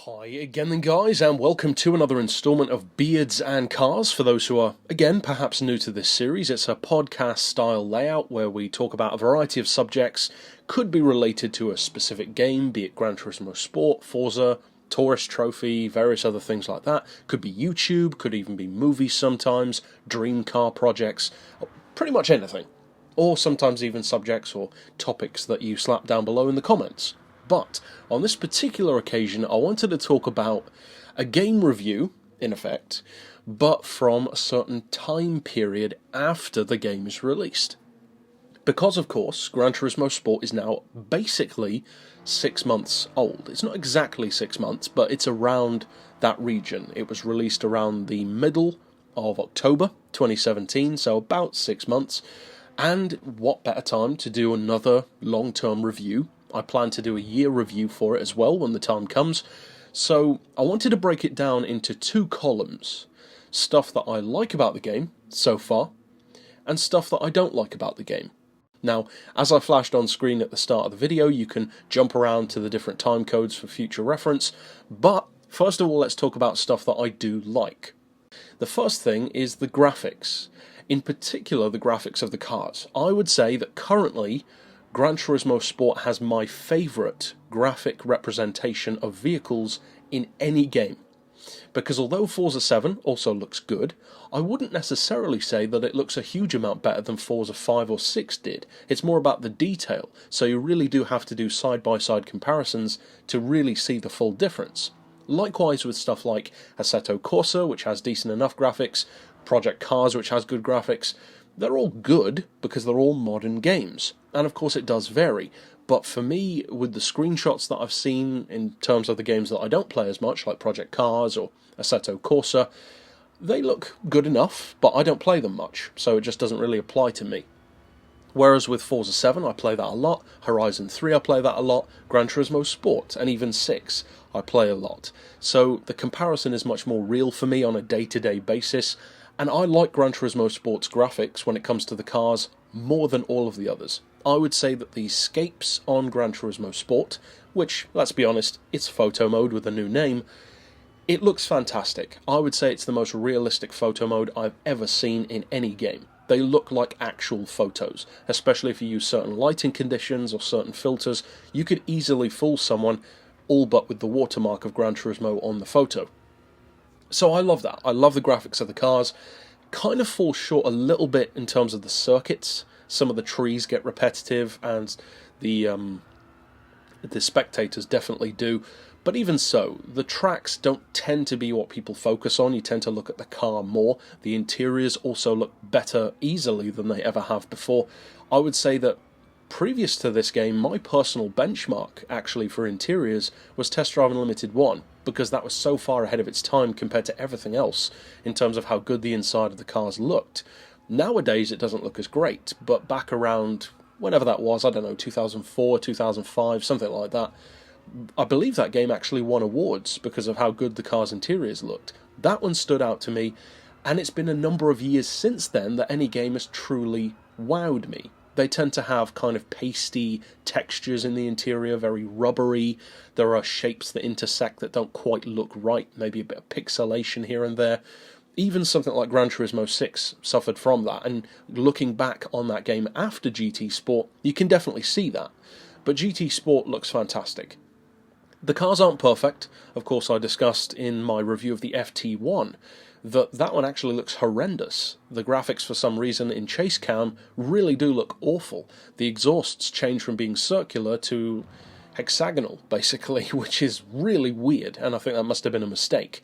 Hi again then guys, and welcome to another instalment of Beards and Cars. For those who are, again, perhaps new to this series, it's a podcast style layout where we talk about a variety of subjects, could be related to a specific game, be it Gran Turismo Sport, Forza, Tourist Trophy, various other things like that. Could be YouTube, could even be movies sometimes, dream car projects, pretty much anything. Or sometimes even subjects or topics that you slap down below in the comments. But on this particular occasion, I wanted to talk about a game review, in effect, but from a certain time period after the game is released. Because, of course, Gran Turismo Sport is now basically 6 months old. It's not exactly 6 months, but it's around that region. It was released around the middle of October 2017, so about 6 months. And what better time to do another long-term review? I plan to do a year review for it as well when the time comes. So I wanted to break it down into two columns. Stuff that I like about the game so far, and stuff that I don't like about the game. Now, as I flashed on screen at the start of the video, you can jump around to the different time codes for future reference, but first of all let's talk about stuff that I do like. The first thing is the graphics. In particular, the graphics of the cars. I would say that currently Gran Turismo Sport has my favourite graphic representation of vehicles in any game. Because although Forza 7 also looks good, I wouldn't necessarily say that it looks a huge amount better than Forza 5 or 6 did. It's more about the detail, so you really do have to do side-by-side comparisons to really see the full difference. Likewise with stuff like Assetto Corsa, which has decent enough graphics, Project Cars, which has good graphics. They're all good because they're all modern games, and of course it does vary, but for me, with the screenshots that I've seen in terms of the games that I don't play as much, like Project Cars or Assetto Corsa, they look good enough, but I don't play them much, so it just doesn't really apply to me. Whereas with Forza 7 I play that a lot, Horizon 3 I play that a lot, Gran Turismo Sport, and even 6 I play a lot. So the comparison is much more real for me on a day-to-day basis, and I like Gran Turismo Sport's graphics when it comes to the cars more than all of the others. I would say that the scapes on Gran Turismo Sport, which, let's be honest, it's photo mode with a new name, it looks fantastic. I would say it's the most realistic photo mode I've ever seen in any game. They look like actual photos, especially if you use certain lighting conditions or certain filters. You could easily fool someone, all but with the watermark of Gran Turismo on the photo. So I love that. I love the graphics of the cars. Kind of falls short a little bit in terms of the circuits. Some of the trees get repetitive, and the spectators definitely do. But even so, the tracks don't tend to be what people focus on. You tend to look at the car more. The interiors also look better easily than they ever have before. I would say that previous to this game, my personal benchmark actually for interiors was Test Drive Unlimited 1, because that was so far ahead of its time compared to everything else in terms of how good the inside of the cars looked. Nowadays it doesn't look as great, but back around whenever that was, I don't know, 2004, 2005, something like that, I believe that game actually won awards because of how good the car's interiors looked. That one stood out to me, and it's been a number of years since then that any game has truly wowed me. They tend to have kind of pasty textures in the interior, very rubbery. There are shapes that intersect that don't quite look right, maybe a bit of pixelation here and there. Even something like Gran Turismo 6 suffered from that, and looking back on that game after GT Sport, you can definitely see that. But GT Sport looks fantastic. The cars aren't perfect. Of course, I discussed in my review of the FT1 that one actually looks horrendous. The graphics, for some reason, in chase cam really do look awful. The exhausts change from being circular to hexagonal, basically, which is really weird, and I think that must have been a mistake.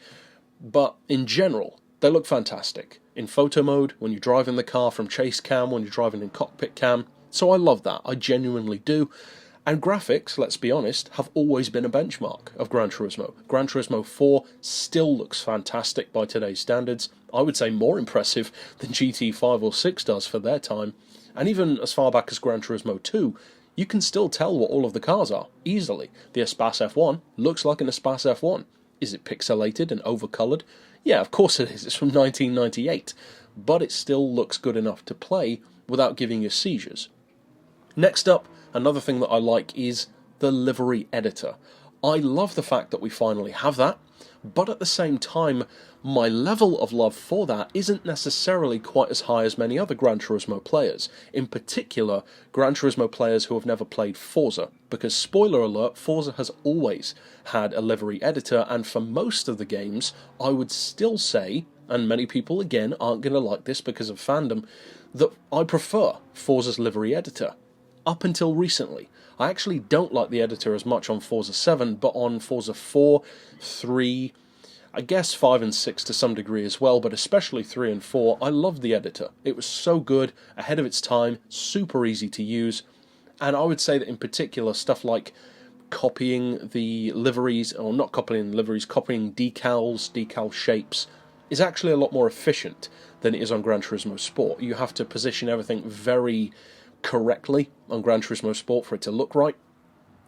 But in general, they look fantastic. In photo mode, when you're driving the car, from chase cam, when you're driving in cockpit cam. So I love that, I genuinely do. And graphics, let's be honest, have always been a benchmark of Gran Turismo. Gran Turismo 4 still looks fantastic by today's standards. I would say more impressive than GT 5 or 6 does for their time. And even as far back as Gran Turismo 2, you can still tell what all of the cars are, easily. The Espace F1 looks like an Espace F1. Is it pixelated and overcoloured? Yeah, of course it is. It's from 1998. But it still looks good enough to play without giving you seizures. Next up, another thing that I like is the livery editor. I love the fact that we finally have that, but at the same time, my level of love for that isn't necessarily quite as high as many other Gran Turismo players, in particular Gran Turismo players who have never played Forza, because spoiler alert, Forza has always had a livery editor, and for most of the games, I would still say, and many people again aren't going to like this because of fandom, that I prefer Forza's livery editor. Up until recently, I actually don't like the editor as much on Forza 7, but on Forza 4, 3, I guess 5 and 6 to some degree as well, but especially 3 and 4, I loved the editor. It was so good, ahead of its time, super easy to use, and I would say that in particular stuff like copying the liveries, or not copying the liveries, copying decals, decal shapes, is actually a lot more efficient than it is on Gran Turismo Sport. You have to position everything very correctly on Gran Turismo Sport for it to look right,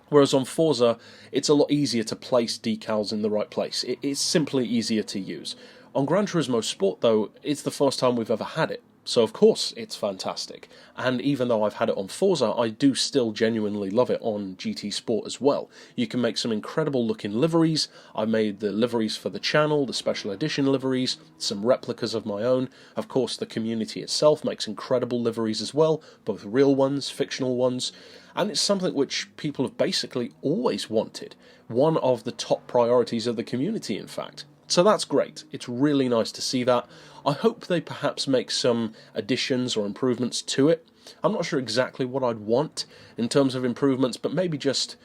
whereas on Forza it's a lot easier to place decals in the right place. It's simply easier to use. On Gran Turismo Sport though, it's the first time we've ever had it, so of course it's fantastic, and even though I've had it on Forza, I do still genuinely love it on GT Sport as well. You can make some incredible looking liveries. I made the liveries for the channel, the special edition liveries, some replicas of my own. Of course the community itself makes incredible liveries as well, both real ones, fictional ones, and it's something which people have basically always wanted. One of the top priorities of the community, in fact. So that's great. It's really nice to see that. I hope they perhaps make some additions or improvements to it. I'm not sure exactly what I'd want in terms of improvements, but maybe just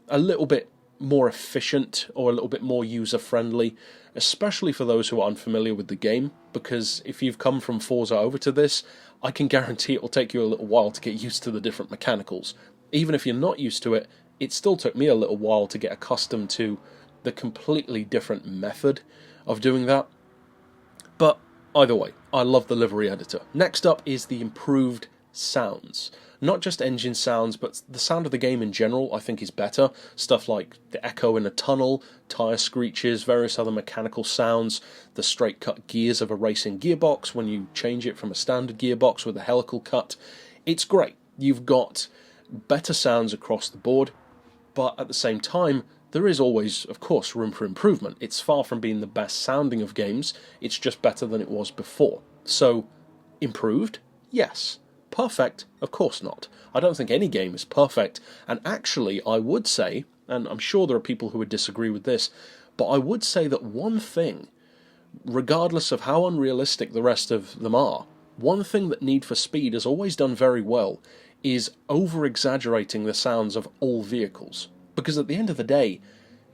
a little bit more efficient or a little bit more user-friendly, especially for those who are unfamiliar with the game, because if you've come from Forza over to this, I can guarantee it will take you a little while to get used to the different mechanicals. Even if you're not used to it, it still took me a little while to get accustomed to the completely different method of doing that. But either way, I love the livery editor. Next up is the improved sounds. Not just engine sounds, but the sound of the game in general I think is better. Stuff like the echo in a tunnel, tyre screeches, various other mechanical sounds, the straight cut gears of a racing gearbox when you change it from a standard gearbox with a helical cut. It's great. You've got better sounds across the board, but at the same time, there is always, of course, room for improvement. It's far from being the best sounding of games, it's just better than it was before. So, improved? Yes. Perfect? Of course not. I don't think any game is perfect, and actually I would say, and I'm sure there are people who would disagree with this, but I would say that one thing, regardless of how unrealistic the rest of them are, one thing that Need for Speed has always done very well is over-exaggerating the sounds of all vehicles. Because at the end of the day,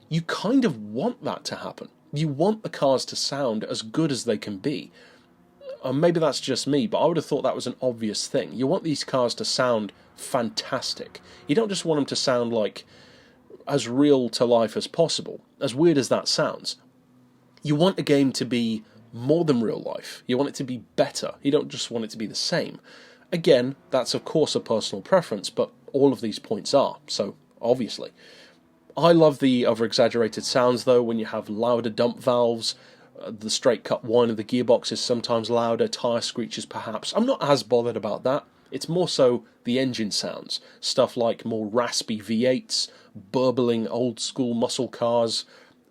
you kind of want that to happen. You want the cars to sound as good as they can be. Maybe that's just me, but I would have thought that was an obvious thing. You want these cars to sound fantastic. You don't just want them to sound like as real to life as possible, as weird as that sounds. You want a game to be more than real life. You want it to be better. You don't just want it to be the same. Again, that's of course a personal preference, but all of these points are, so obviously. I love the over-exaggerated sounds though, when you have louder dump valves, the straight cut whine of the gearbox is sometimes louder, tyre screeches perhaps. I'm not as bothered about that. It's more so the engine sounds. Stuff like more raspy V8s, burbling old school muscle cars,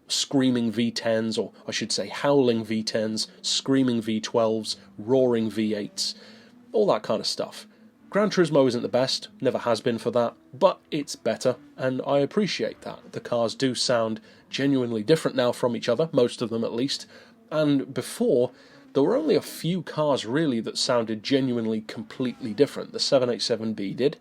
screaming V10s, or I should say howling V10s, screaming V12s, roaring V8s, all that kind of stuff. Gran Turismo isn't the best, never has been for that, but it's better, and I appreciate that. The cars do sound genuinely different now from each other, most of them at least, and before, there were only a few cars really that sounded genuinely completely different. The 787B did,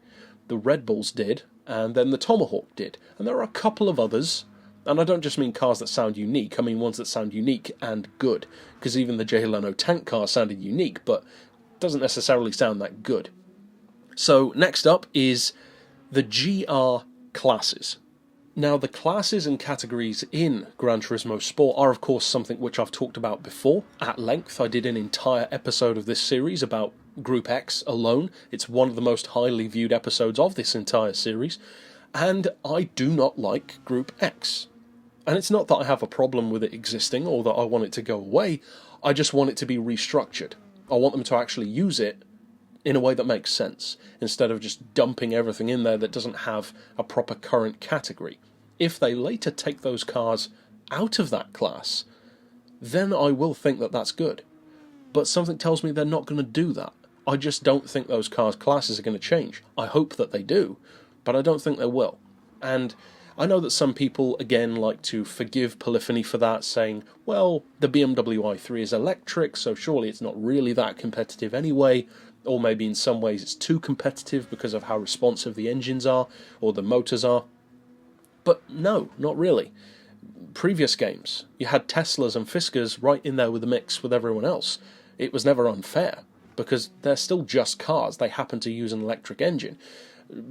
the Red Bulls did, and then the Tomahawk did, and there are a couple of others, and I don't just mean cars that sound unique, I mean ones that sound unique and good, because even the Jay Leno tank car sounded unique, but doesn't necessarily sound that good. So next up is the GR classes. Now the classes and categories in Gran Turismo Sport are of course something which I've talked about before at length. I did an entire episode of this series about Group X alone. It's one of the most highly viewed episodes of this entire series, and I do not like Group X. And it's not that I have a problem with it existing or that I want it to go away, I just want it to be restructured. I want them to actually use it in a way that makes sense, instead of just dumping everything in there that doesn't have a proper current category. If they later take those cars out of that class, then I will think that that's good. But something tells me they're not going to do that. I just don't think those cars' classes are going to change. I hope that they do, but I don't think they will. And I know that some people, again, like to forgive Polyphony for that, saying, well, the BMW i3 is electric, so surely it's not really that competitive anyway, or maybe in some ways it's too competitive because of how responsive the engines are, or the motors are. But no, not really. Previous games, you had Teslas and Fiskars right in there with the mix with everyone else. It was never unfair, because they're still just cars, they happen to use an electric engine.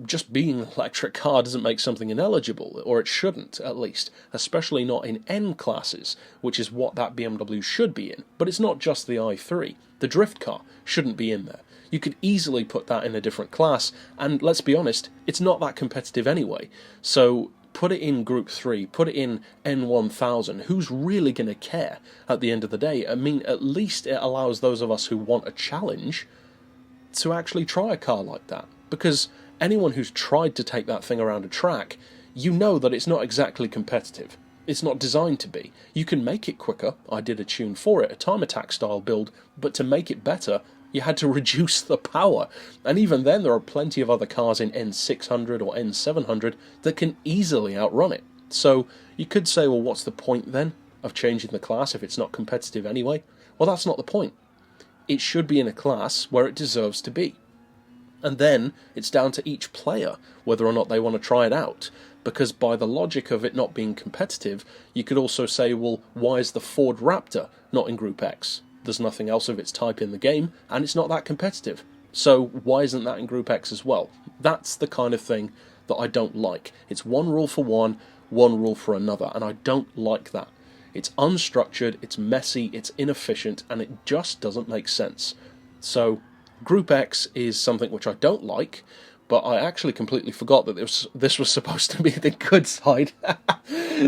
Just being an electric car doesn't make something ineligible, or it shouldn't, at least, especially not in N classes, which is what that BMW should be in. But it's not just the i3. The drift car shouldn't be in there. You could easily put that in a different class, and let's be honest, it's not that competitive anyway. So put it in Group 3, put it in N1000, who's really going to care at the end of the day? I mean, at least it allows those of us who want a challenge to actually try a car like that. Because anyone who's tried to take that thing around a track, you know that it's not exactly competitive. It's not designed to be. You can make it quicker. I did a tune for it, a time attack style build, but to make it better, you had to reduce the power. And even then, there are plenty of other cars in N600 or N700 that can easily outrun it. So you could say, well, what's the point then of changing the class if it's not competitive anyway? Well, that's not the point. It should be in a class where it deserves to be. And then it's down to each player whether or not they want to try it out. Because by the logic of it not being competitive, you could also say, well, why is the Ford Raptor not in Group X? There's nothing else of its type in the game, and it's not that competitive. So why isn't that in Group X as well? That's the kind of thing that I don't like. It's one rule for one rule for another, and I don't like that. It's unstructured, it's messy, it's inefficient, and it just doesn't make sense. So Group X is something which I don't like, but I actually completely forgot that this was supposed to be the good side.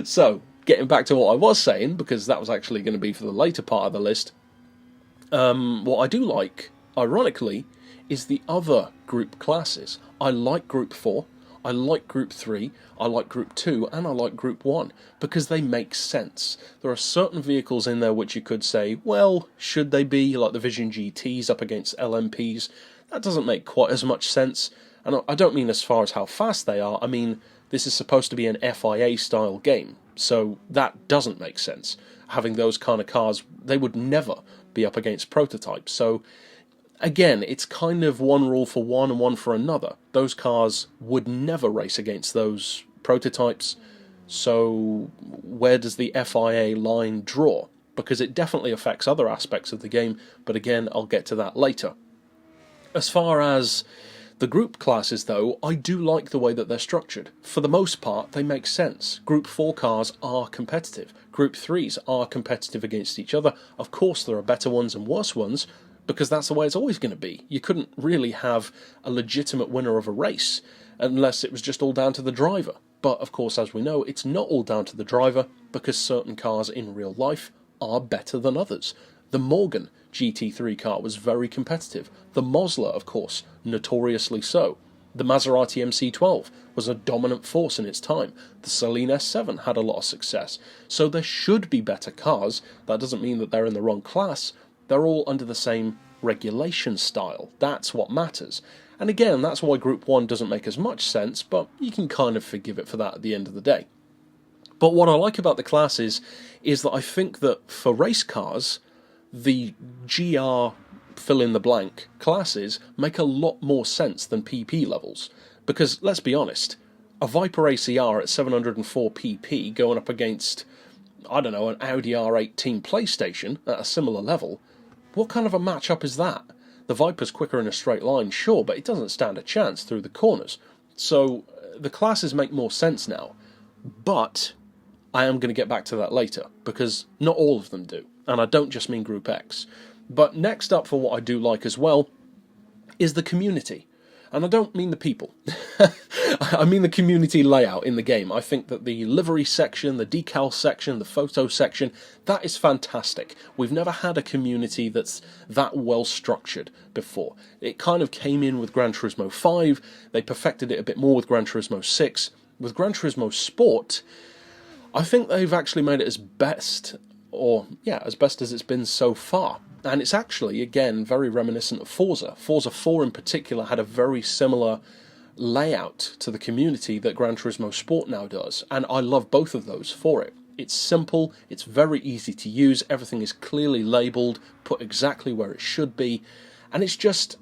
So, getting back to what I was saying, because that was actually going to be for the later part of the list, what I do like, ironically, is the other group classes. I like Group 4, I like Group 3, I like Group 2, and I like Group 1, because they make sense. There are certain vehicles in there which you could say, well, should they be, like the Vision GTs up against LMPs? That doesn't make quite as much sense, and I don't mean as far as how fast they are, I mean, this is supposed to be an FIA-style game, so that doesn't make sense. Having those kind of cars, they would never be up against prototypes, so again, it's kind of one rule for one and one for another. Those cars would never race against those prototypes, so where does the FIA line draw? Because it definitely affects other aspects of the game, but again, I'll get to that later. As far as the group classes, though, I do like the way that they're structured. For the most part, they make sense. Group 4 cars are competitive. Group 3s are competitive against each other. Of course, there are better ones and worse ones, because that's the way it's always going to be. You couldn't really have a legitimate winner of a race unless it was just all down to the driver. But, of course, as we know, it's not all down to the driver, because certain cars in real life are better than others. The Morgan GT3 car was very competitive. The Mosler, of course, notoriously so. The Maserati MC12 was a dominant force in its time. The Saleen S7 had a lot of success. So there should be better cars. That doesn't mean that they're in the wrong class. They're all under the same regulation style. That's what matters. And again, that's why Group 1 doesn't make as much sense, but you can kind of forgive it for that at the end of the day. But what I like about the classes is that I think that for race cars, the GR fill-in-the-blank classes make a lot more sense than PP levels. Because, let's be honest, a Viper ACR at 704 PP going up against, I don't know, an Audi R8 Team PlayStation at a similar level, what kind of a matchup is that? The Viper's quicker in a straight line, sure, but it doesn't stand a chance through the corners. So, the classes make more sense now. But I am going to get back to that later, because not all of them do. And I don't just mean Group X. But next up for what I do like as well is the community. And I don't mean the people. I mean the community layout in the game. I think that the livery section, the decal section, the photo section, that is fantastic. We've never had a community that's that well structured before. It kind of came in with Gran Turismo 5, they perfected it a bit more with Gran Turismo 6, With Gran Turismo Sport, I think they've actually made it as best as it's been so far. And it's actually, again, very reminiscent of Forza. Forza 4 in particular had a very similar layout to the community that Gran Turismo Sport now does, and I love both of those for it. It's simple, it's very easy to use, everything is clearly labelled, put exactly where it should be, and it's just,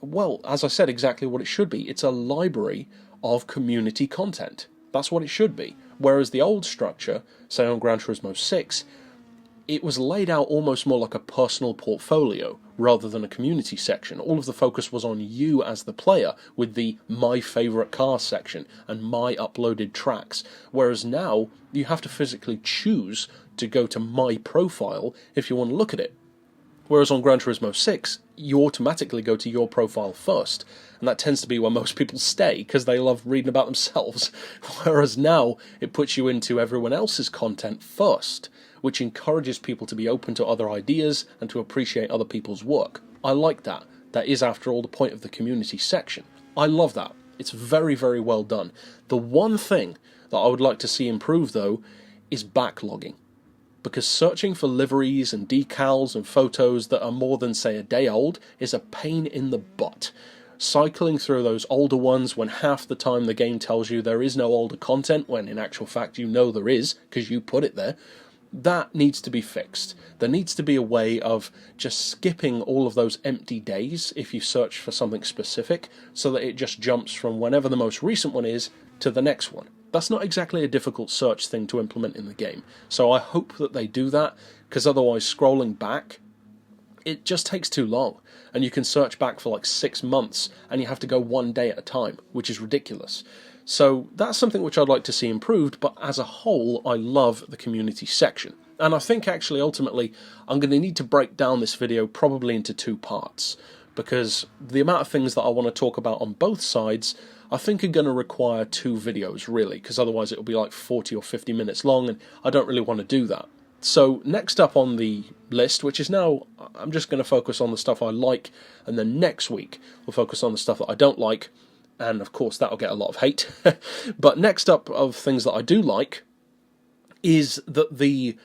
well, as I said, exactly what it should be. It's a library of community content. That's what it should be. Whereas the old structure, say on Gran Turismo 6, it was laid out almost more like a personal portfolio rather than a community section. All of the focus was on you as the player, with the My Favourite Car section and My Uploaded Tracks, whereas now you have to physically choose to go to My Profile if you want to look at it. Whereas on Gran Turismo 6, you automatically go to Your Profile first, and that tends to be where most people stay, because they love reading about themselves, whereas now it puts you into everyone else's content first, which encourages people to be open to other ideas and to appreciate other people's work. I like that. That is, after all, the point of the community section. I love that. It's very, very well done. The one thing that I would like to see improve, though, is backlogging. Because searching for liveries and decals and photos that are more than, say, a day old is a pain in the butt. Cycling through those older ones when half the time the game tells you there is no older content, when in actual fact you know there is, because you put it there, that needs to be fixed. There needs to be a way of just skipping all of those empty days if you search for something specific, so that it just jumps from whenever the most recent one is to the next one. That's not exactly a difficult search thing to implement in the game, so I hope that they do that, because otherwise scrolling back, it just takes too long, and you can search back for like 6 months, and you have to go one day at a time, which is ridiculous. So that's something which I'd like to see improved, but as a whole, I love the community section. And I think actually ultimately I'm going to need to break down this video probably into 2 parts, because the amount of things that I want to talk about on both sides I think are going to require 2 videos really, because otherwise it'll be like 40 or 50 minutes long, and I don't really want to do that. So next up on the list, which is now, I'm just going to focus on the stuff I like, and then next week we'll focus on the stuff that I don't like, and of course that'll get a lot of hate. But next up of things that I do like is that the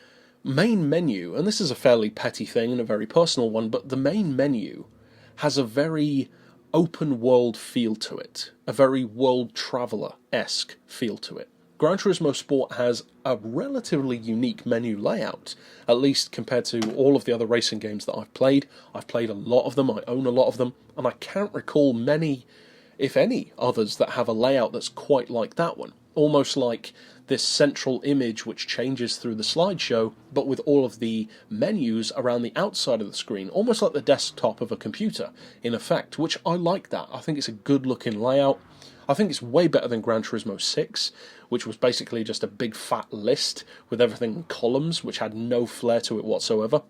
main menu, and this is a fairly petty thing and a very personal one, but the main menu has a very open world feel to it, a very world traveller-esque feel to it. Gran Turismo Sport has a relatively unique menu layout, at least compared to all of the other racing games that I've played. I've played a lot of them, I own a lot of them, and I can't recall many, if any, others that have a layout that's quite like that one. Almost like this central image which changes through the slideshow, but with all of the menus around the outside of the screen, almost like the desktop of a computer, in effect, which I like that. I think it's a good looking layout. I think it's way better than Gran Turismo 6, which was basically just a big fat list with everything in columns, which had no flair to it whatsoever.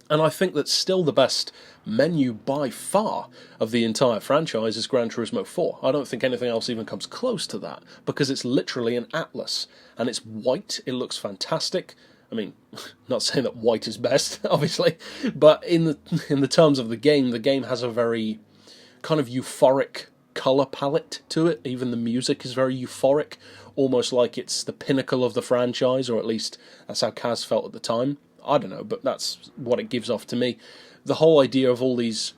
And I think that still the best menu by far of the entire franchise is Gran Turismo 4. I don't think anything else even comes close to that, because it's literally an atlas, and it's white, it looks fantastic. I mean, not saying that white is best, obviously, but in the terms of the game has a very kind of euphoric colour palette to it. Even the music is very euphoric, almost like it's the pinnacle of the franchise, or at least that's how Kaz felt at the time. I don't know, but that's what it gives off to me. The whole idea of all these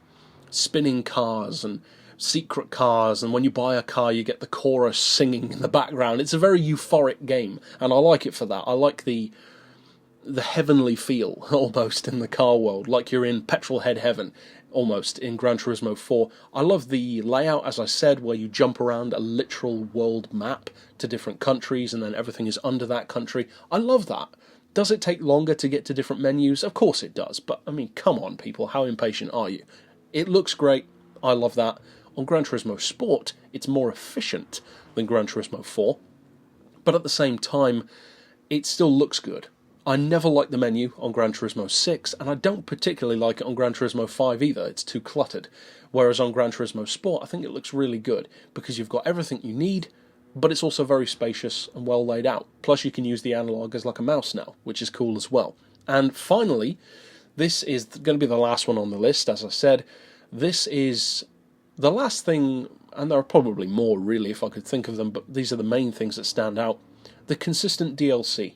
spinning cars and secret cars, and when you buy a car you get the chorus singing in the background. It's a very euphoric game, and I like it for that. I like the heavenly feel, almost, in the car world, like you're in petrolhead heaven, almost, in Gran Turismo 4. I love the layout, as I said, where you jump around a literal world map to different countries, and then everything is under that country. I love that. Does it take longer to get to different menus? Of course it does, but I mean, come on people, how impatient are you? It looks great, I love that. On Gran Turismo Sport, it's more efficient than Gran Turismo 4, but at the same time, it still looks good. I never liked the menu on Gran Turismo 6, and I don't particularly like it on Gran Turismo 5 either, it's too cluttered. Whereas on Gran Turismo Sport, I think it looks really good, because you've got everything you need, but it's also very spacious and well laid out. Plus you can use the analog as like a mouse now, which is cool as well. And finally, this is going to be the last one on the list, as I said. This is the last thing and there are probably more really if I could think of them, but these are the main things that stand out. The consistent DLC.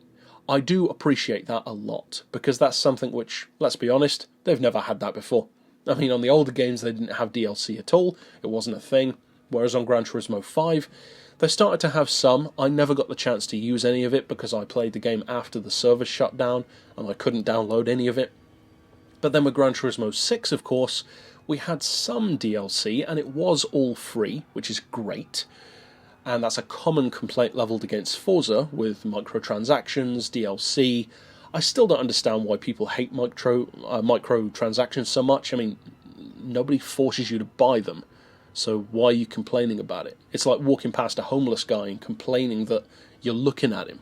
I do appreciate that a lot, because that's something which, let's be honest, they've never had that before. I mean, on the older games they didn't have DLC at all, it wasn't a thing, whereas on Gran Turismo 5, they started to have some. I never got the chance to use any of it because I played the game after the servers shut down, and I couldn't download any of it. But then with Gran Turismo 6, of course, we had some DLC, and it was all free, which is great. And that's a common complaint levelled against Forza, with microtransactions, DLC. I still don't understand why people hate microtransactions so much. I mean, nobody forces you to buy them, so why are you complaining about it? It's like walking past a homeless guy and complaining that you're looking at him.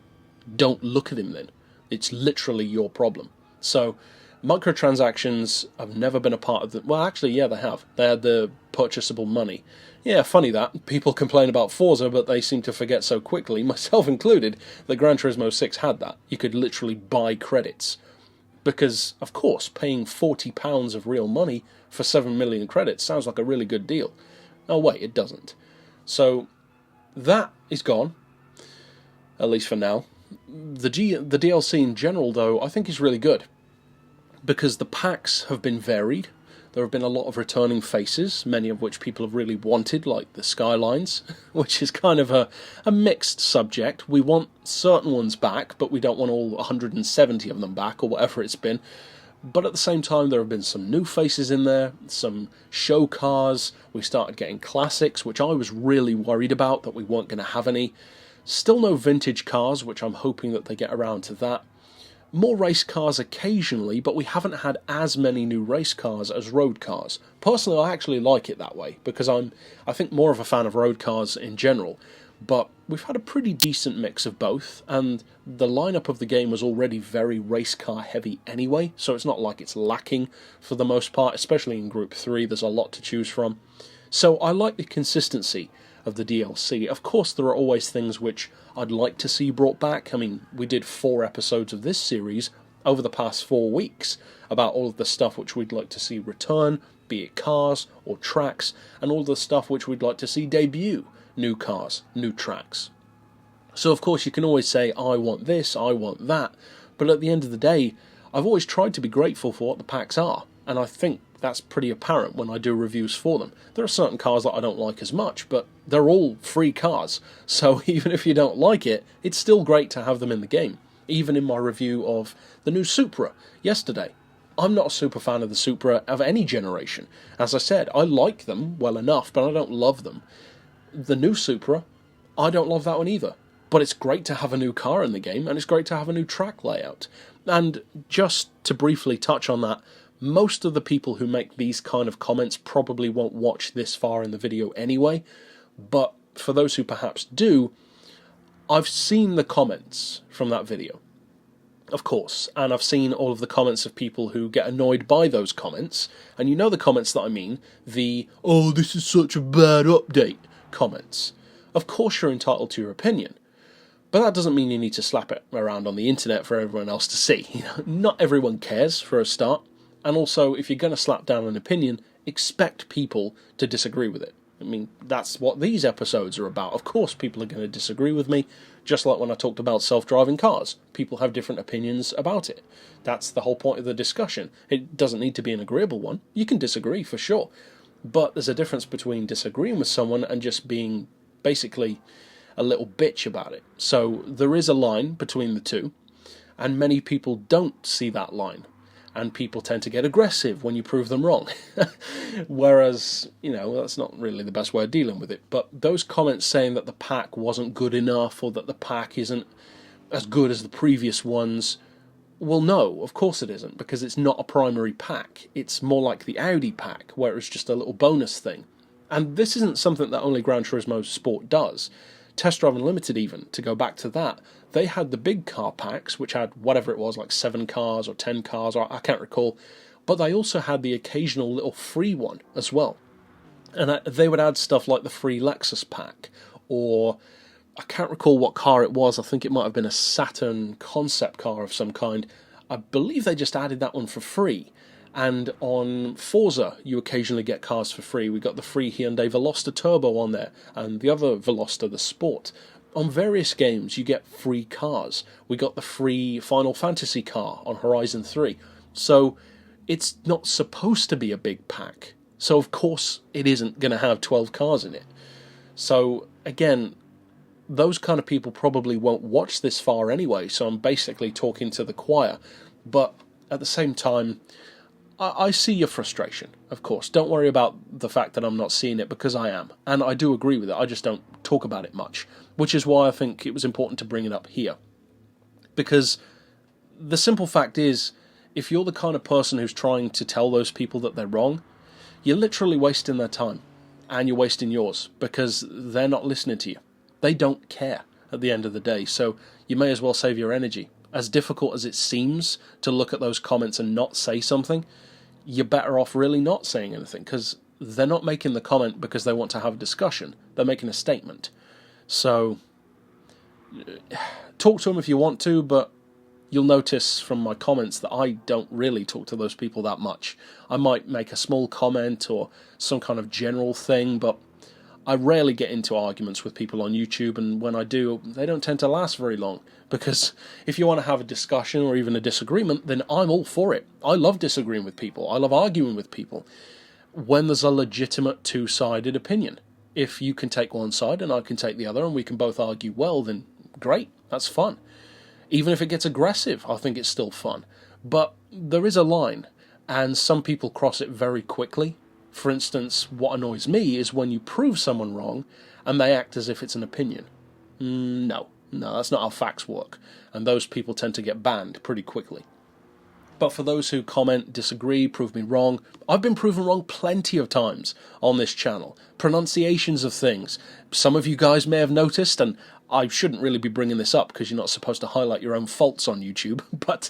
Don't look at him then. It's literally your problem. So, microtransactions have never been a part of the... Well, actually, yeah, they have. They had the purchasable money. Yeah, funny that. People complain about Forza, but they seem to forget so quickly, myself included, that Gran Turismo 6 had that. You could literally buy credits. Because, of course, paying £40 of real money for 7 million credits sounds like a really good deal. Oh, wait, it doesn't. So, that is gone. At least for now. The DLC in general, though, I think is really good. Because the packs have been varied. There have been a lot of returning faces, many of which people have really wanted, like the Skylines, which is kind of a mixed subject. We want certain ones back, but we don't want all 170 of them back, or whatever it's been. But at the same time, there have been some new faces in there, some show cars. We started getting classics, which I was really worried about, that we weren't going to have any. Still no vintage cars, which I'm hoping that they get around to that. More race cars occasionally, but we haven't had as many new race cars as road cars. Personally, I actually like it that way, because I think more of a fan of road cars in general. But we've had a pretty decent mix of both, and the lineup of the game was already very race car heavy anyway, so it's not like it's lacking for the most part, especially in Group 3, there's a lot to choose from. So I like the consistency of the DLC. Of course, there are always things which I'd like to see brought back. I mean, we did 4 episodes of this series over the past 4 weeks about all of the stuff which we'd like to see return, be it cars or tracks, and all the stuff which we'd like to see debut. New cars, new tracks. So of course you can always say, I want this, I want that, but at the end of the day, I've always tried to be grateful for what the packs are, and I think that's pretty apparent when I do reviews for them. There are certain cars that I don't like as much, but they're all free cars, so even if you don't like it, it's still great to have them in the game. Even in my review of the new Supra yesterday. I'm not a super fan of the Supra of any generation. As I said, I like them well enough, but I don't love them. The new Supra, I don't love that one either. But it's great to have a new car in the game, and it's great to have a new track layout. And just to briefly touch on that, most of the people who make these kind of comments probably won't watch this far in the video anyway, but for those who perhaps do, I've seen the comments from that video, of course, and I've seen all of the comments of people who get annoyed by those comments, and you know the comments that I mean, the, oh, this is such a bad update comments. Of course you're entitled to your opinion, but that doesn't mean you need to slap it around on the internet for everyone else to see. You know, not everyone cares, for a start. And also, if you're going to slap down an opinion, expect people to disagree with it. I mean, that's what these episodes are about. Of course people are going to disagree with me, just like when I talked about self-driving cars. People have different opinions about it. That's the whole point of the discussion. It doesn't need to be an agreeable one. You can disagree, for sure. But there's a difference between disagreeing with someone and just being, basically, a little bitch about it. So there is a line between the two, and many people don't see that line. And people tend to get aggressive when you prove them wrong. Whereas, you know, that's not really the best way of dealing with it. But those comments saying that the pack wasn't good enough, or that the pack isn't as good as the previous ones, well, no, of course it isn't, because it's not a primary pack. It's more like the Audi pack, where it's just a little bonus thing. And this isn't something that only Gran Turismo Sport does. Test Drive Unlimited even, to go back to that, they had the big car packs, which had whatever it was, like 7 cars or 10 cars, or I can't recall, but they also had the occasional little free one as well. And they would add stuff like the free Lexus pack, or I can't recall what car it was, I think it might have been a Saturn concept car of some kind. I believe they just added that one for free. And on Forza, you occasionally get cars for free. We got the free Hyundai Veloster Turbo on there, and the other Veloster, the Sport. On various games, you get free cars. We got the free Final Fantasy car on Horizon 3. So, it's not supposed to be a big pack. So, of course, it isn't going to have 12 cars in it. So, again, those kind of people probably won't watch this far anyway, so I'm basically talking to the choir. But at the same time, I see your frustration, of course. Don't worry about the fact that I'm not seeing it, because I am. And I do agree with it, I just don't talk about it much. Which is why I think it was important to bring it up here. Because the simple fact is, if you're the kind of person who's trying to tell those people that they're wrong, you're literally wasting their time. And you're wasting yours, because they're not listening to you. They don't care at the end of the day, so you may as well save your energy. As difficult as it seems to look at those comments and not say something, you're better off really not saying anything, because they're not making the comment because they want to have a discussion. They're making a statement. So, talk to them if you want to, but you'll notice from my comments that I don't really talk to those people that much. I might make a small comment or some kind of general thing, but I rarely get into arguments with people on YouTube, and when I do, they don't tend to last very long. Because if you want to have a discussion or even a disagreement, then I'm all for it. I love disagreeing with people. I love arguing with people. When there's a legitimate two-sided opinion. If you can take one side and I can take the other and we can both argue well, then great, that's fun. Even if it gets aggressive, I think it's still fun. But there is a line, and some people cross it very quickly. For instance, what annoys me is when you prove someone wrong and they act as if it's an opinion. No, that's not how facts work, and those people tend to get banned pretty quickly. But for those who comment, disagree, prove me wrong, I've been proven wrong plenty of times on this channel. Pronunciations of things. Some of you guys may have noticed, and I shouldn't really be bringing this up because you're not supposed to highlight your own faults on YouTube, but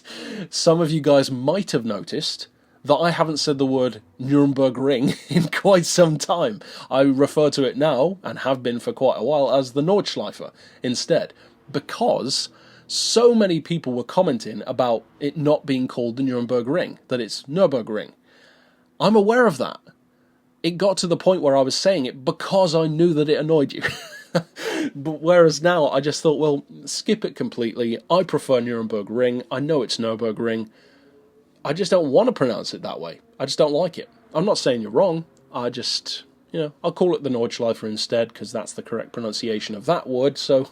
some of you guys might have noticed that I haven't said the word Nuremberg Ring in quite some time. I refer to it now, and have been for quite a while, as the Nordschleife instead, because so many people were commenting about it not being called the Nuremberg Ring, that it's Nürburgring. I'm aware of that. It got to the point where I was saying it because I knew that it annoyed you. But whereas now I just thought, well, skip it completely. I prefer Nuremberg Ring. I know it's Nürburgring. I just don't want to pronounce it that way. I just don't like it. I'm not saying you're wrong. I just, I'll call it the Nordschleife instead, because that's the correct pronunciation of that word, so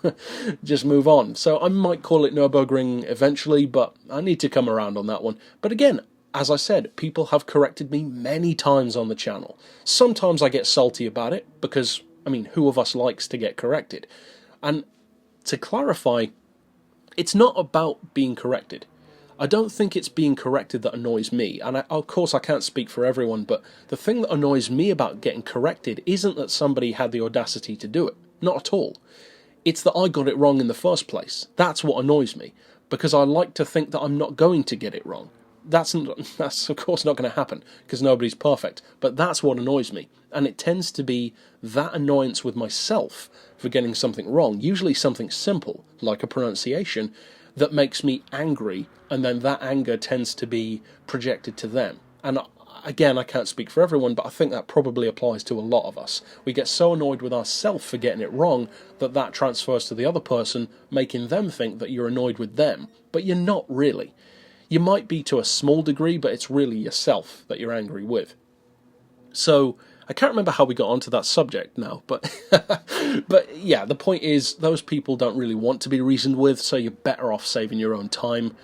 just move on. So I might call it Nürburgring eventually, but I need to come around on that one. But again, as I said, people have corrected me many times on the channel. Sometimes I get salty about it, because, who of us likes to get corrected? And to clarify, it's not about being corrected. I don't think it's being corrected that annoys me, and of course I can't speak for everyone, but the thing that annoys me about getting corrected isn't that somebody had the audacity to do it. Not at all. It's that I got it wrong in the first place. That's what annoys me, because I like to think that I'm not going to get it wrong. That's of course not going to happen, because nobody's perfect, but that's what annoys me, and it tends to be that annoyance with myself for getting something wrong, usually something simple, like a pronunciation, that makes me angry, and then that anger tends to be projected to them. And again, I can't speak for everyone, but I think that probably applies to a lot of us. We get so annoyed with ourselves for getting it wrong that transfers to the other person, making them think that you're annoyed with them, but you're not really. You might be to a small degree, but it's really yourself that you're angry with. So, I can't remember how we got onto that subject now, but but yeah, the point is, those people don't really want to be reasoned with, so you're better off saving your own time.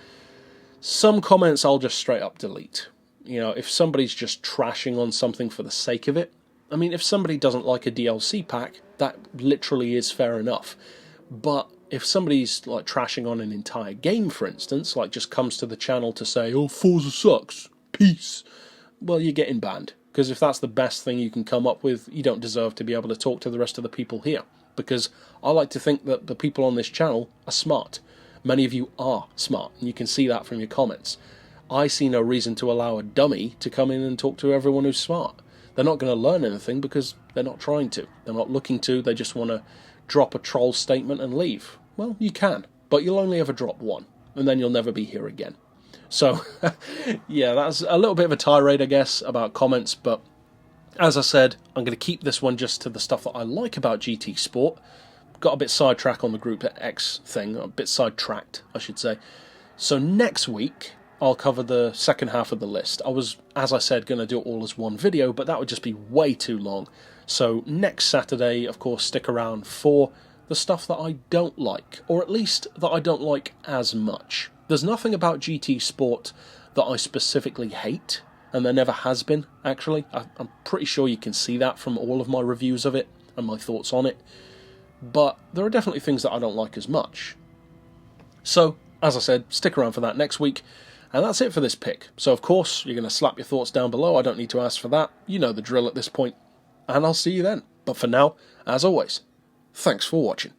Some comments I'll just straight up delete. If somebody's just trashing on something for the sake of it, if somebody doesn't like a DLC pack, that literally is fair enough. But if somebody's like trashing on an entire game, for instance, like just comes to the channel to say, oh, Forza sucks, peace, well, you're getting banned. Because if that's the best thing you can come up with, you don't deserve to be able to talk to the rest of the people here. Because I like to think that the people on this channel are smart. Many of you are smart, and you can see that from your comments. I see no reason to allow a dummy to come in and talk to everyone who's smart. They're not going to learn anything because they're not trying to. They're not looking to, they just want to drop a troll statement and leave. Well, you can, but you'll only ever drop one, and then you'll never be here again. So, yeah, that's a little bit of a tirade, I guess, about comments, but as I said, I'm going to keep this one just to the stuff that I like about GT Sport. Got a bit sidetracked on the Group X thing, a bit sidetracked, I should say. So next week, I'll cover the second half of the list. I was, as I said, going to do it all as one video, but that would just be way too long. So next Saturday, of course, stick around for the stuff that I don't like, or at least that I don't like as much. There's nothing about GT Sport that I specifically hate, and there never has been, actually. I'm pretty sure you can see that from all of my reviews of it and my thoughts on it. But there are definitely things that I don't like as much. So, as I said, stick around for that next week. And that's it for this pick. So, of course, you're going to slap your thoughts down below. I don't need to ask for that. You know the drill at this point. And I'll see you then. But for now, as always, thanks for watching.